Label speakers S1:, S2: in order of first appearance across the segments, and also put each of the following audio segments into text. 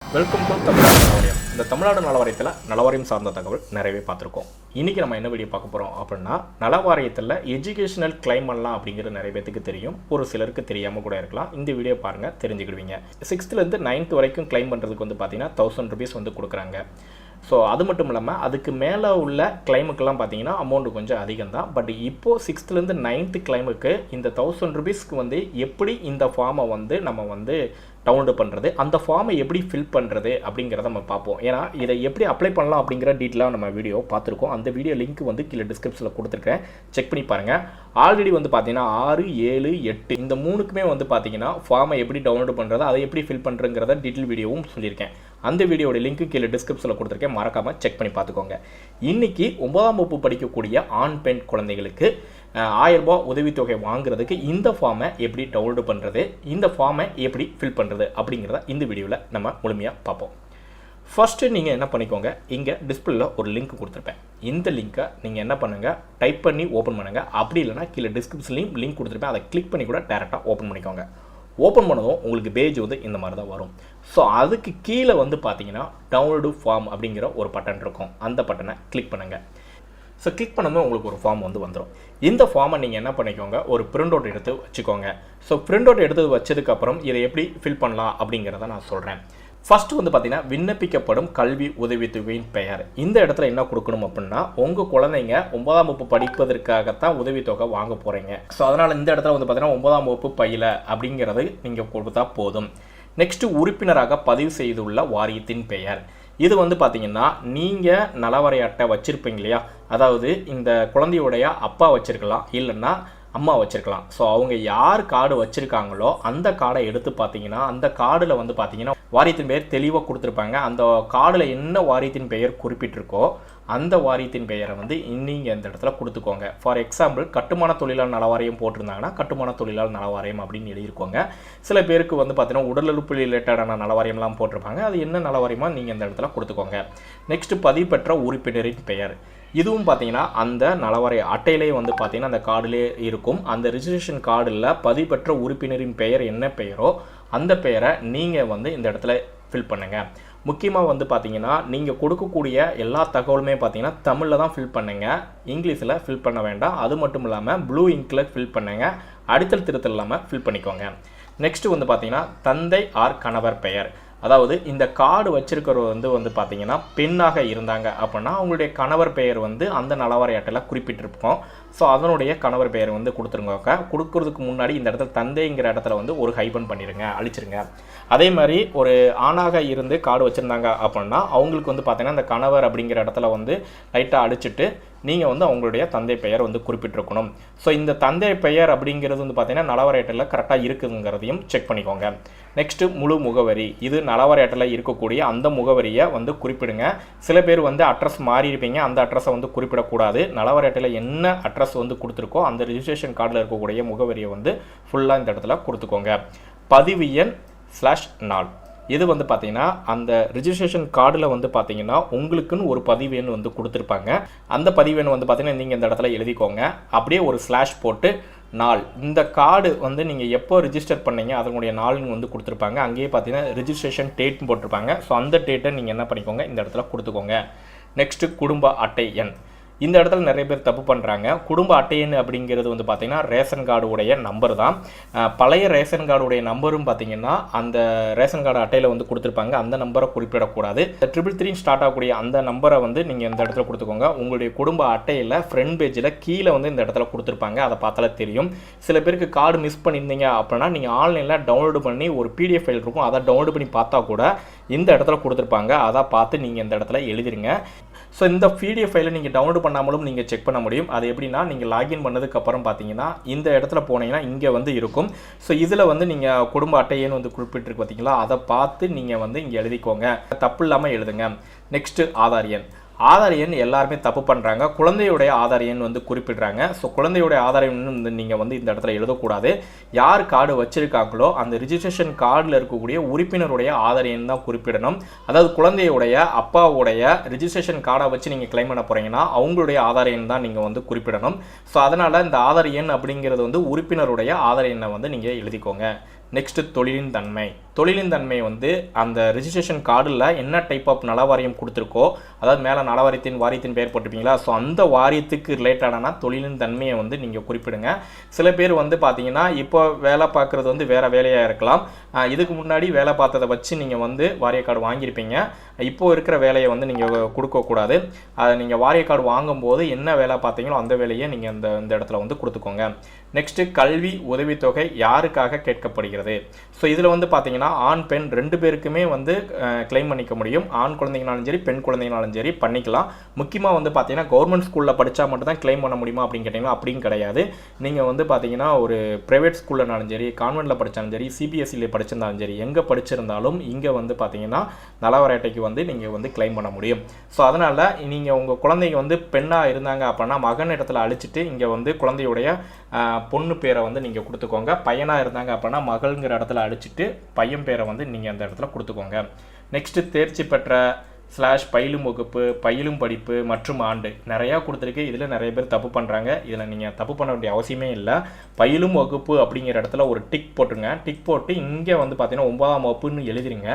S1: Welcome to Tamil Nadu நலவாரியம். இந்த தமிழ்நாடு நலவாரியத்தில் நலவாரியம் சார்ந்த தகவல் நிறையவே பார்த்துருக்கோம். இன்றைக்கி நம்ம என்ன வீடியோ பார்க்க போகிறோம் அப்படின்னா, நலவாரியத்தில் எஜுகேஷனல் கிளைம் பண்ணலாம் அப்படிங்கிறது நிறைய பேருக்கு தெரியும், ஒரு சிலருக்கு தெரியாமல் கூட இருக்கலாம். இந்த வீடியோ பாருங்கள், தெரிஞ்சுக்கிடுவீங்க. 6th-லேருந்து 9th வரைக்கும் கிளைம் பண்ணுறதுக்கு வந்து பார்த்தீங்கன்னா 1000 rupees வந்து கொடுக்குறாங்க. ஸோ அது மட்டும் இல்லாமல் அதுக்கு மேலே உள்ள கிளைமுக்கெல்லாம் பார்த்தீங்கன்னா அமௌண்ட்டு கொஞ்சம் அதிகம் தான். பட் இப்போது 6th-லேருந்து 9th கிளைமுக்கு இந்த 1000 rupeesக்கு வந்து எப்படி இந்த ஃபார்மை வந்து நம்ம வந்து டவுன்லோட் பண்ணுறது, அந்த ஃபார்மை எப்படி ஃபில் பண்ணுறது அப்படிங்கிறத நம்ம பார்ப்போம். ஏன்னா இதை எப்படி அப்ளை பண்ணலாம் அப்படிங்கிற டீட்டெயிலாக நம்ம வீடியோ பார்த்துருக்கோம். அந்த வீடியோ லிங்க் வந்து கீழே டிஸ்கிரிப்ஷனில் கொடுத்துருக்கேன், செக் பண்ணி பாருங்கள். ஆல்ரெடி வந்து பார்த்தீங்கன்னா 6, 7, 8 இந்த 3க்குமே வந்து பார்த்தீங்கன்னா ஃபார்மை எப்படி டவுன்லோட் பண்ணுறது, அதை எப்படி ஃபில் பண்ணுறங்கிறத டீட்டெயில் வீடியோவும் சொல்லியிருக்கேன். அந்த வீடியோட லிங்க்கு கீழே டிஸ்கிரிப்ஷனில் கொடுத்துருக்கேன், மறக்காமல் செக் பண்ணி பார்த்துக்கோங்க. இன்றைக்கி 9ஆம் வகுப்பு படிக்கக்கூடிய ஆண் பெண் குழந்தைகளுக்கு 1000 ரூபாய் உதவித்தொகை வாங்குறதுக்கு இந்த ஃபார்மை எப்படி டவுன்லோட் பண்ணுறது, இந்த ஃபார்மை எப்படி ஃபில் பண்ணுறது அப்படிங்கிறத இந்த வீடியோவில் நம்ம முழுமையாக பார்ப்போம். ஃபஸ்ட்டு நீங்கள் என்ன பண்ணிக்கோங்க, இங்கே டிஸ்பிளேல ஒரு லிங்க் கொடுத்துருப்பேன். இந்த லிங்க்கை நீங்கள் என்ன பண்ணுங்கள், டைப் பண்ணி ஓப்பன் பண்ணுங்கள். அப்படி இல்லைனா கீழே டிஸ்கிரிப்ஷன்லையும் லிங்க் கொடுத்துருப்பேன், அதை கிளிக் பண்ணி கூட டேரெக்டாக ஓப்பன் பண்ணிக்கோங்க. ஓப்பன் பண்ணதும் உங்களுக்கு பேஜ் வந்து இந்த மாதிரி தான் வரும். ஸோ அதுக்கு கீழே வந்து பார்த்தீங்கன்னா டவுன்லோடு ஃபார்ம் அப்படிங்கிற ஒரு பட்டன் இருக்கும், அந்த பட்டனை கிளிக் பண்ணுங்கள். ஸோ கிளிக் பண்ணதும் உங்களுக்கு ஒரு ஃபார்ம் வந்து வந்துடும். இந்த ஃபார்மை நீங்கள் என்ன பண்ணிக்கோங்க, ஒரு பிரிண்ட் அவுட் எடுத்து வச்சுக்கோங்க. ஸோ பிரிண்ட் அவுட் எடுத்து வச்சதுக்கப்புறம் இதை எப்படி ஃபில் பண்ணலாம் அப்படிங்கிறத நான் சொல்கிறேன். ஃபஸ்ட்டு வந்து பார்த்தீங்கன்னா விண்ணப்பிக்கப்படும் கல்வி உதவித்தொகையின் பெயர். இந்த இடத்துல என்ன கொடுக்கணும் அப்படின்னா, உங்கள் குழந்தைங்க 9ஆம் வகுப்பு படிப்பதற்காகத்தான் உதவித்தொகை வாங்க போகிறீங்க. ஸோ அதனால் இந்த இடத்துல வந்து பார்த்தீங்கன்னா 9ஆம் வகுப்பு பயில அப்படிங்கிறது நீங்கள் கொடுத்தா போதும். நெக்ஸ்ட்டு உறுப்பினராக பதிவு செய்துள்ள வாரியத்தின் பெயர். இது வந்து பார்த்தீங்கன்னா நீங்கள் நலவரை அட்டை வச்சுருப்பீங்க இல்லையா, அதாவது இந்த குழந்தையுடைய அப்பா வச்சுருக்கலாம், இல்லைன்னா அம்மா வச்சுருக்கலாம். ஸோ அவங்க யார் கார்டு வச்சுருக்காங்களோ அந்த கார்டை எடுத்து பார்த்தீங்கன்னா, அந்த கார்டில் வந்து பார்த்தீங்கன்னா வாரியத்தின் பெயர் தெளிவாக கொடுத்துருப்பாங்க. அந்த கார்டில் என்ன வாரியத்தின் பெயர் குறிப்பிட்டிருக்கோ அந்த வாரியத்தின் பெயரை வந்து நீங்கள் இந்த இடத்துல கொடுத்துக்கோங்க. ஃபார் எக்ஸாம்பிள், கட்டுமான தொழிலாளர் நலவாரியம் போட்டிருந்தாங்கன்னா கட்டுமான தொழிலாளர் நலவாரியம் அப்படின்னு எழுதியிருக்கோங்க. சில பேருக்கு வந்து பார்த்தீங்கன்னா உடல் உறுப்பு ரிலேட்டடான நலவாரியம்லாம் போட்டிருப்பாங்க, அது என்ன நலவாரியமாக நீங்கள் இந்த இடத்துல கொடுத்துக்கோங்க. நெக்ஸ்ட்டு பதிவு பெற்ற உறுப்பினரின் பெயர். இதுவும் பார்த்தீங்கன்னா அந்த நலவாரிய அட்டையிலே வந்து பார்த்தீங்கன்னா அந்த கார்டிலே இருக்கும். அந்த ரிஜிஸ்ட்ரேஷன் கார்டில் பதிவு பெற்ற உறுப்பினரின் பெயர் என்ன பெயரோ அந்த பெயரை நீங்கள் வந்து இந்த இடத்துல ஃபில் பண்ணுங்கள். முக்கியமாக வந்து பார்த்தீங்கன்னா நீங்கள் கொடுக்கக்கூடிய எல்லா தகவலுமே பார்த்தீங்கன்னா தமிழில் தான் ஃபில் பண்ணுங்கள், இங்கிலீஷில் ஃபில் பண்ண வேண்டாம். அது மட்டும் இல்லாமல் ப்ளூ இங்கில் ஃபில் பண்ணுங்கள், அடித்தல் திருத்தல் இல்லாமல் ஃபில் பண்ணிக்கோங்க. நெக்ஸ்ட்டு வந்து பார்த்தீங்கன்னா தந்தை ஆர் கணவர் பெயர். அதாவது இந்த கார்டு வச்சிருக்கிறவர் வந்து பார்த்தீங்கன்னா பெண்ணாக இருந்தாங்க அப்படின்னா அவங்களுடைய கணவர் பெயர் வந்து அந்த நலவாரி அட்டையில் குறிப்பிட்டிருப்போம். ஸோ அதனுடைய கணவர் பெயர் வந்து கொடுத்துருங்க. கொடுக்கறதுக்கு முன்னாடி இந்த இடத்துல தந்தைங்கிற இடத்துல வந்து ஒரு ஹைபன் பண்ணிடுங்க, அழிச்சிருங்க. அதே மாதிரி ஒரு ஆணாக இருந்து கார்டு வச்சுருந்தாங்க அப்படின்னா அவங்களுக்கு வந்து பார்த்தீங்கன்னா அந்த கணவர் அப்படிங்கிற இடத்துல வந்து லைட்டாக அடிச்சுட்டு நீங்கள் வந்து அவங்களுடைய தந்தை பெயர் வந்து குறிப்பிட்டிருக்கணும். ஸோ இந்த தந்தை பெயர் அப்படிங்கிறது வந்து பார்த்தீங்கன்னா நலவாரி அட்டையில் கரெக்டாக இருக்குதுங்கிறதையும் செக் பண்ணிக்கோங்க. நெக்ஸ்ட்டு முழு முகவரி. இது நலவாரி அட்டையில் இருக்கக்கூடிய அந்த முகவரியை வந்து குறிப்பிடுங்க. சில பேர் வந்து அட்ரஸ் மாறி இருப்பீங்க, அந்த அட்ரஸை வந்து குறிப்பிடக்கூடாது. நலவாரி அட்டையில் என்ன அட்ரஸ் வந்து கொடுத்துருக்கோ அந்த ரிஜிஸ்ட்ரேஷன் கார்டில் இருக்கக்கூடிய முகவரியை வந்து ஃபுல்லாக இந்த இடத்துல கொடுத்துக்கோங்க. பதிவு எண் /நாள். இது வந்து பார்த்தீங்கன்னா அந்த ரிஜிஸ்ட்ரேஷன் கார்டில் வந்து பார்த்தீங்கன்னா உங்களுக்குன்னு ஒரு பதிவு எண் வந்து கொடுத்துருப்பாங்க. அந்த பதிவு எண் வந்து பார்த்தீங்கன்னா நீங்கள் இந்த இடத்துல எழுதிக்கோங்க. அப்படியே ஒரு ஸ்லாஷ் போட்டு நாள். இந்த கார்டு வந்து நீங்கள் எப்போ ரிஜிஸ்டர் பண்ணீங்க அதனுடைய நாள்னு வந்து கொடுத்துருப்பாங்க. அங்கேயே பார்த்தீங்கன்னா ரிஜிஸ்ட்ரேஷன் டேட்னு போட்டிருப்பாங்க. ஸோ அந்த டேட்டை நீங்கள் என்ன பண்ணிக்கோங்க, இந்த இடத்துல கொடுத்துக்கோங்க. நெக்ஸ்ட்டு குடும்ப அட்டை எண். இந்த இடத்துல நிறைய பேர் தப்பு பண்ணுறாங்க. குடும்ப அட்டை எண் அப்படிங்கிறது வந்து பார்த்திங்கன்னா ரேஷன் கார்டு உடைய நம்பர் தான். பழைய ரேஷன் கார்டுடைய நம்பரும் பார்த்திங்கன்னா அந்த ரேஷன் கார்டு அட்டையில் வந்து கொடுத்துருப்பாங்க, அந்த நம்பரை குறிப்பிடக்கூடாது. 333 ஸ்டார்ட் ஆகக்கூடிய அந்த நம்பரை வந்து நீங்கள் இந்த இடத்துல கொடுத்துக்கோங்க. உங்களுடைய குடும்ப அட்டையில் ஃப்ரண்ட் பேஜில் கீழே வந்து இந்த இடத்துல கொடுத்துருப்பாங்க, அதை பார்த்தாலே தெரியும். சில பேருக்கு கார்டு மிஸ் பண்ணியிருந்தீங்க அப்படின்னா நீங்கள் ஆன்லைனில் டவுன்லோடு பண்ணி ஒரு PDF ஃபைல் இருக்கும், அதை டவுன்லோடு பண்ணி பார்த்தா கூட இந்த இடத்துல கொடுத்துருப்பாங்க, அதை பார்த்து நீங்கள் இந்த இடத்துல எழுதிருங்க. ஸோ இந்த PDF ஃபைலை நீங்கள் டவுன்லோடு பண்ணாமலும் நீங்கள் செக் பண்ண முடியும். அது எப்படின்னா, நீங்கள் லாகின் பண்ணதுக்கப்புறம் பார்த்தீங்கன்னா இந்த இடத்துல போனீங்கன்னா இங்கே வந்து இருக்கும். ஸோ இதில் வந்து நீங்கள் குடும்ப அட்டையேன்னு வந்து குறிப்பிட்டிருக்கு பார்த்தீங்களா, அதை பார்த்து நீங்கள் வந்து இங்கே எழுதிக்கோங்க, தப்பு இல்லாமல் எழுதுங்க. நெக்ஸ்ட்டு ஆதார் எண். ஆதார் எண் எல்லாருமே தப்பு பண்ணுறாங்க. குழந்தையுடைய ஆதார் எண் வந்து குறிப்பிடுறாங்க. ஸோ குழந்தையுடைய ஆதார் எண் வந்து நீங்கள் வந்து இந்த இடத்துல எழுதக்கூடாது. யார் கார்டு வச்சுருக்காங்களோ அந்த ரிஜிஸ்ட்ரேஷன் கார்டில் இருக்கக்கூடிய உறுப்பினருடைய ஆதார் எண் தான் குறிப்பிடணும். அதாவது குழந்தையுடைய அப்பாவுடைய ரிஜிஸ்ட்ரேஷன் கார்டை வச்சு நீங்கள் கிளைம் பண்ண போகிறீங்கன்னா அவங்களுடைய ஆதார் எண் தான் நீங்கள் வந்து குறிப்பிடணும். ஸோ அதனால் இந்த ஆதார் எண் அப்படிங்கிறது வந்து உறுப்பினருடைய ஆதார் எண்ணை வந்து நீங்கள் எழுதிக்கோங்க. நெக்ஸ்ட்டு தொழிலின் தன்மை. தொழிலின் தன்மை வந்து அந்த ரிஜிஸ்ட்ரேஷன் கார்டில் என்ன டைப் ஆஃப் நல வாரியம் கொடுத்துருக்கோ, அதாவது மேலே நல வாரியத்தின் பெயர் போட்டிருப்பீங்களா, ஸோ அந்த வாரியத்துக்கு ரிலேட்டடான தொழிலின் தன்மையை வந்து நீங்கள் குறிப்பிடுங்க. சில பேர் வந்து பார்த்தீங்கன்னா இப்போ வேலை பார்க்குறது வந்து வேறு வேலையாக இருக்கலாம். இதுக்கு முன்னாடி வேலை பார்த்ததை வச்சு நீங்கள் வந்து வாரிய கார்டு வாங்கியிருப்பீங்க. இப்போது இருக்கிற வேலையை வந்து நீங்கள் கொடுக்கக்கூடாது. அதை நீங்கள் வாரிய கார்டு வாங்கும்போது என்ன வேலை பார்த்தீங்களோ அந்த வேலையை நீங்கள் இந்த இடத்துல வந்து கொடுத்துக்கோங்க. நெக்ஸ்ட்டு கல்வி உதவித்தொகை யாருக்காக கேட்கப்படுகிறது. ஸோ இதில் வந்து பார்த்தீங்கன்னா ஆண் பெண் 2 பேருக்குமே வந்து கிளைம் பண்ணிக்க முடியும். ஆண் குழந்தைங்கனாலும் சரி பெண் குழந்தைங்கனாலும் சரி பண்ணிக்கலாம். முக்கியமாக வந்து பார்த்தீங்கன்னா கவர்மெண்ட் ஸ்கூலில் படித்தா மட்டும் தான் கிளைம் பண்ண முடியுமா அப்படின்னு கேட்டிங்கன்னா அப்படியும் கிடையாது. நீங்கள் வந்து பார்த்தீங்கன்னா ஒரு ப்ரைவேட் ஸ்கூல்லனாலும் சரி, கான்வென்ட்டில் படித்தாலும் சரி, சிபிஎஸ்சியில் படிச்சிருந்தாலும் சரி, எங்கே படிச்சிருந்தாலும் இங்கே வந்து பார்த்தீங்கன்னா நலவாரிய அட்டைக்கு வந்து நீங்கள் வந்து கிளைம் பண்ண முடியும். ஸோ அதனால் நீங்கள் உங்கள் குழந்தைங்க வந்து பெண்ணாக இருந்தாங்க அப்படின்னா மகன் இடத்துல அழிச்சிட்டு இங்கே வந்து குழந்தையுடைய பொண்ணு பேரை வந்து நீங்கள் கொடுத்துக்கோங்க. பையனாக இருந்தாங்க அப்படின்னா மகள்ங்கிற இடத்துல அழிச்சிட்டு பையன் பேரை வந்து நீங்கள் அந்த இடத்துல கொடுத்துக்கோங்க. நெக்ஸ்ட்டு தேர்ச்சி பெற்ற பயிலும் வகுப்பு, பயிலும் படிப்பு மற்றும் ஆண்டு நிறையா கொடுத்துருக்கு. இதில் நிறைய பேர் தப்பு பண்ணுறாங்க. இதில் நீங்கள் தப்பு பண்ண வேண்டிய அவசியமே இல்லை. பயிலும் வகுப்பு அப்படிங்கிற இடத்துல ஒரு டிக் போட்டுருங்க. டிக் போட்டு இங்கே வந்து பார்த்தீங்கன்னா 9ஆம் வகுப்புன்னு எழுதிருங்க.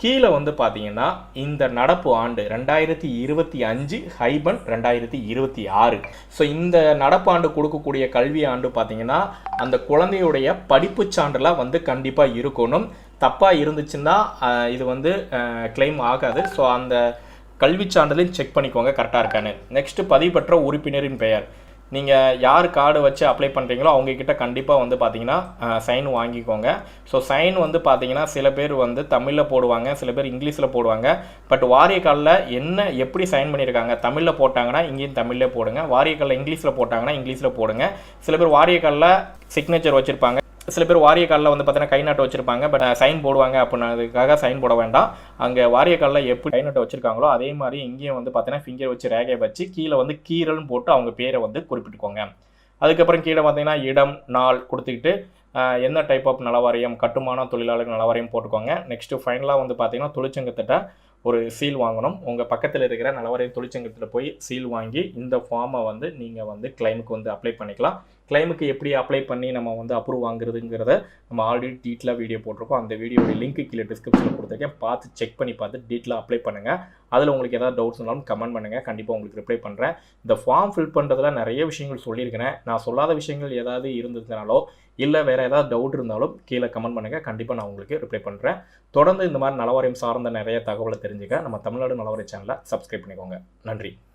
S1: கீழே வந்து பார்த்தீங்கன்னா இந்த நடப்பு ஆண்டு 2025/2026. ஸோ இந்த நடப்பு ஆண்டு கொடுக்கக்கூடிய கல்வி ஆண்டு பார்த்தீங்கன்னா அந்த குழந்தையுடைய படிப்பு சான்றில் வந்து கண்டிப்பாக இருக்கணும். தப்பாக இருந்துச்சுன்னா இது வந்து கிளைம் ஆகாது. ஸோ அந்த கல்வி சான்றிலையும் செக் பண்ணிக்கோங்க கரெக்டாக இருக்கான்னு. நெக்ஸ்ட்டு பதிவு பெற்ற உறுப்பினரின் பெயர். நீங்கள் யார் கார்டு வச்சு அப்ளை பண்ணுறீங்களோ அவங்கக்கிட்ட கண்டிப்பாக வந்து பார்த்தீங்கன்னா சைன் வாங்கிக்கோங்க. ஸோ சைன் வந்து பார்த்தீங்கன்னா சில பேர் வந்து தமிழில் போடுவாங்க, சில பேர் இங்கிலீஷில் போடுவாங்க. பட் வாரிய கார்டில் எப்படி சைன் பண்ணியிருக்காங்க, தமிழில் போட்டாங்கன்னா இங்கேயும் தமிழ்லேயே போடுங்க. வாரிய கார்டில் இங்கிலீஷில் போட்டாங்கன்னா இங்கிலீஷில் போடுங்க. சில பேர் வாரிய கார்டில் சிக்னேச்சர் வச்சுருப்பாங்க, சில பேர் வாரிய கார்டில் வந்து பார்த்தீங்கன்னா கை நாட்டு வச்சுருப்பாங்க. பட் சைன் போடுவாங்க அப்படின்னதுக்காக சைன் போட வேண்டாம். அங்கே வாரிய கார்டில் எப்படி கை நாட்டை வச்சுருக்காங்களோ அதே மாதிரி இங்கேயும் வந்து பார்த்தீங்கன்னா ஃபிங்கர் வச்சு ரேகையை வச்சு கீழே வந்து கீரல்னு போட்டு அவங்க பேரை வந்து குறிப்பிட்டுக்கோங்க. அதுக்கப்புறம் கீழே பார்த்தீங்கன்னா இடம் நாள் கொடுத்துக்கிட்டு என்ன டைப் ஆஃப் நலவாரியம், கட்டுமான தொழிலாளர் நலவாரியம் போட்டுக்கோங்க. நெக்ஸ்ட்டு ஃபைனலாக வந்து பார்த்தீங்கன்னா தொழிற்சங்கத்திட்ட ஒரு சீல் வாங்கணும். உங்கள் பக்கத்தில் இருக்கிற நலவாரியம் தொழிற்சங்கத்தில் போய் சீல் வாங்கி இந்த ஃபார்மை வந்து நீங்கள் வந்து கிளைமுக்கு வந்து அப்ளை பண்ணிக்கலாம். கிளைமுக்கு எப்படி அப்ளை பண்ணி நம்ம வந்து அப்ரூவ் வாங்குறதுங்கிறத நம்ம ஆல்ரெடி டீட்டெயிலாக வீடியோ போட்டிருக்கோம். அந்த வீடியோட லிங்க் கீழே டிஸ்கிரிப்ஷனில் கொடுத்துருக்கேன். பார்த்து செக் பண்ணி பார்த்து டீட்டெயிலாக அப்ளை பண்ணுங்கள். அதில் உங்களுக்கு ஏதாவது டவுட்ஸ் இருந்தாலும் கமெண்ட் பண்ணுங்கள், கண்டிப்பாக உங்களுக்கு ரிப்ளை பண்ணுறேன். இந்த ஃபார்ம் ஃபில் பண்ணுறதுல நிறைய விஷயங்கள் சொல்லியிருக்கிறேன். நான் சொல்லாத விஷயங்கள் ஏதாவது இருந்ததுனாலோ இல்லை வேறு ஏதாவது டவுட் இருந்தாலும் கீழே கமெண்ட் பண்ணுங்கள், கண்டிப்பாக நான் உங்களுக்கு ரிப்ளை பண்ணுறேன். தொடர்ந்து இந்த மாதிரி நலவாரியம் சார்ந்த நிறைய தகவலை தெரிஞ்சுக்க நம்ம தமிழ்நாடு நலவாரிய சேனலை சப்ஸ்கிரைப் பண்ணிக்கோங்க. நன்றி.